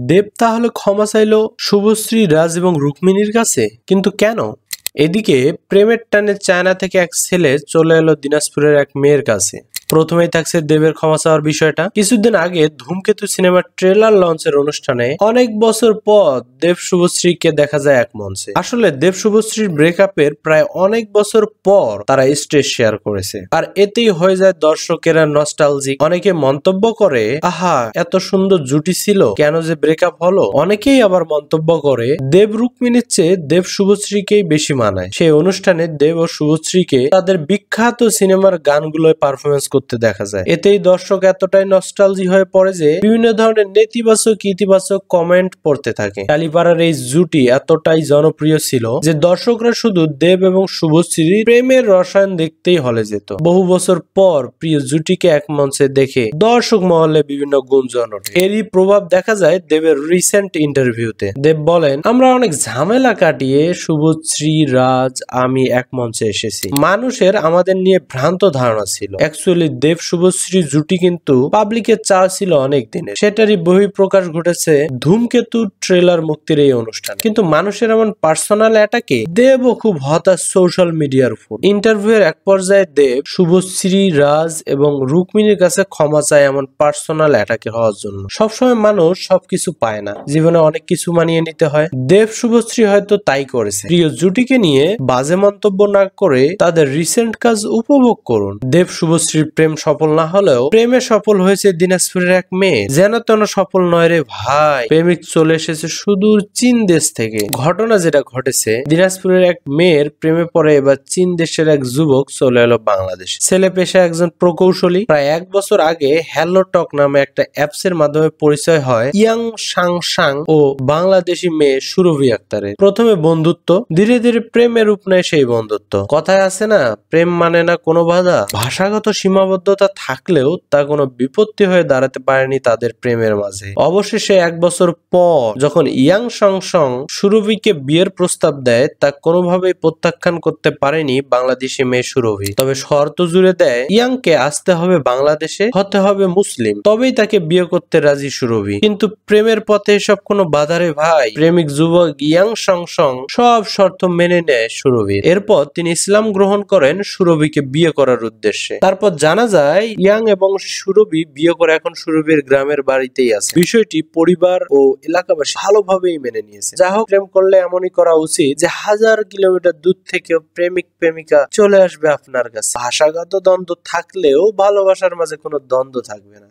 দেব তাহলে ক্ষমা চাইল শুভশ্রী, রাজ এবং রুক্মিণীর কাছে, কিন্তু কেন? এদিকে প্রেমের টানে চায়না থেকে এক ছেলে চলে এলো দিনাজপুরের এক মেয়ের কাছে। প্রথমেই থাকছে দেবের ক্ষমা চাওয়ার বিষয়টা। কিছুদিন আগে ধূমকেতু সিনেমার ট্রেলার লঞ্চের অনুষ্ঠানে অনেক বছর পর দেব শুভশ্রীকে দেখা যায় এক মঞ্চে। আসলে দেব শুভশ্রীর ব্রেকআপের প্রায় অনেক বছর পর তারা স্টেজ শেয়ার করেছে, আর এতেই হয়ে যায় দর্শকেরা নস্টালজিক। অনেকে মন্তব্য করে, আহা এত সুন্দর জুটি ছিল, কেন যে ব্রেকআপ হলো। অনেকেই আবার মন্তব্য করে দেব রুক্মিণীর চেয়ে দেব শুভশ্রীকেই বেশি মানায়। সেই অনুষ্ঠানে দেব ও শুভশ্রীকে তাদের বিখ্যাত সিনেমার গানগুলোয় পারফরমেন্স করতে দেখা যায়। এতেই দর্শক এতটাই নস্টালজি হয়ে পড়ে যে বিভিন্ন ধরনের নেতিবাচক ইতিবাচক কমেন্ট পড়তে থাকে। টালিপাড়ার এই জুটি এতটাই জনপ্রিয় ছিল যে দর্শকরা শুধু দেব এবং শুভশ্রীর প্রেমের রসায়ন দেখতেই হলে যেত। বহু বছর পর প্রিয় জুটিকে এক মঞ্চে দেখে দর্শক মহলে বিভিন্ন গুঞ্জন ওঠে। এরই প্রভাব দেখা যায় দেবের রিসেন্ট ইন্টারভিউতে। দেব বলেন, আমরা অনেক ঝামেলা কাটিয়ে শুভশ্রী, রাজ, আমি এক মঞ্চে এসেছি। মানুষের আমাদের নিয়ে ভ্রান্ত ধারণা ছিল। অ্যাকচুয়ালি দেব শুভশ্রী জুটি কিন্তু পাবলিকের চাওয়া ছিল অনেক দিনের। সেটারই বহিঃপ্রকাশ ঘটেছে ধূমকেতু ট্রেলার মুক্তির এই অনুষ্ঠান। কিন্তু মানুষের এমন পার্সোনাল অ্যাটাকে দেবও খুব হতাশ সোশ্যাল মিডিয়ার উপর। ইন্টারভিউয়ের এক পর্যায়ে দেব শুভশ্রী, রাজ এবং রুক্মিণীর কাছে ক্ষমা চায় এমন পার্সোনাল অ্যাটাকে হওয়ার জন্য। সবসময় মানুষ সবকিছু পায় না, জীবনে অনেক কিছু মানিয়ে নিতে হয়। দেব শুভশ্রী হয়তো তাই করেছে। প্রিয় জুটিকে নিয়ে বাজে মন্তব্য না করে তাদের রিসেন্ট কাজ উপভোগ করুন। দেব শুভশ্রীর প্রেম সফল না হলেও প্রেমে সফল হয়েছে দিনাজপুরের এক মেয়ে। যেন তেন সফল নয় রে ভাই, প্রেমিক চলে এসেছে সুদূর চীন দেশ থেকে। ঘটনা যেটা ঘটেছে, দিনাজপুরের এক মেয়ের প্রেমে পড়ে এবার চীন দেশের এক যুবক চলে এলো বাংলাদেশ। ছেলে পেশা একজন প্রকৌশলী। প্রায় 1 বছর আগে হ্যালো টক নামে একটা অ্যাপস এর মাধ্যমে পরিচয় হয় ইয়াং সাং ও বাংলাদেশি মেয়ে সুরভি আক্তারের। প্রথমে বন্ধুত্ব, ধীরে ধীরে প্রেমে রূপ নেয় সেই বন্ধুত্ব। কথায় আছে না, প্রেম মানে না কোনো বাধা। ভাষাগত সীমাবদ্ধতা থাকলেও তা কোনো বিপত্তি হয়ে দাঁড়াতে পারেনি তাদের প্রেমের মাঝে। অবশেষে 1 বছর পর যখন ইয়াং সং সুরভিকে বিয়ের প্রস্তাব দেয়, তা কোনোভাবেই প্রত্যাখ্যান করতে পারেনি বাংলাদেশি মেয়ে সুরভি। তবে শর্ত জুড়ে দেয়, ইয়াংকে আসতে হবে বাংলাদেশে, হতে হবে মুসলিম, তবেই তাকে বিয়ে করতে রাজি সুরভি। কিন্তু প্রেমের পথে এসব কোনো বাধারে ভাই। প্রেমিক যুবক ইয়াং সং সব শর্ত মেনে নেয় সুরভির। এরপর তিনি ইসলাম গ্রহণ করেন সুরভিকে বিয়ে করার উদ্দেশ্যে। তারপর জানা যায় ইয়াং এবং সুরভি বিয়ে করে এখন সুরভির গ্রামের বাড়িতেই আছে। বিষয়টি পরিবার ও এলাকাবাসী ভালোভাবেই মেনে নিয়েছে। যা হোক, প্রেম করলে এমনই করা উচিত যে 1000 কিলোমিটার দূর থেকেও প্রেমিক প্রেমিকা চলে আসবে আপনার কাছে। ভাষাগত দ্বন্দ্ব থাকলেও ভালোবাসার মাঝে কোনো দ্বন্দ্ব থাকবে না।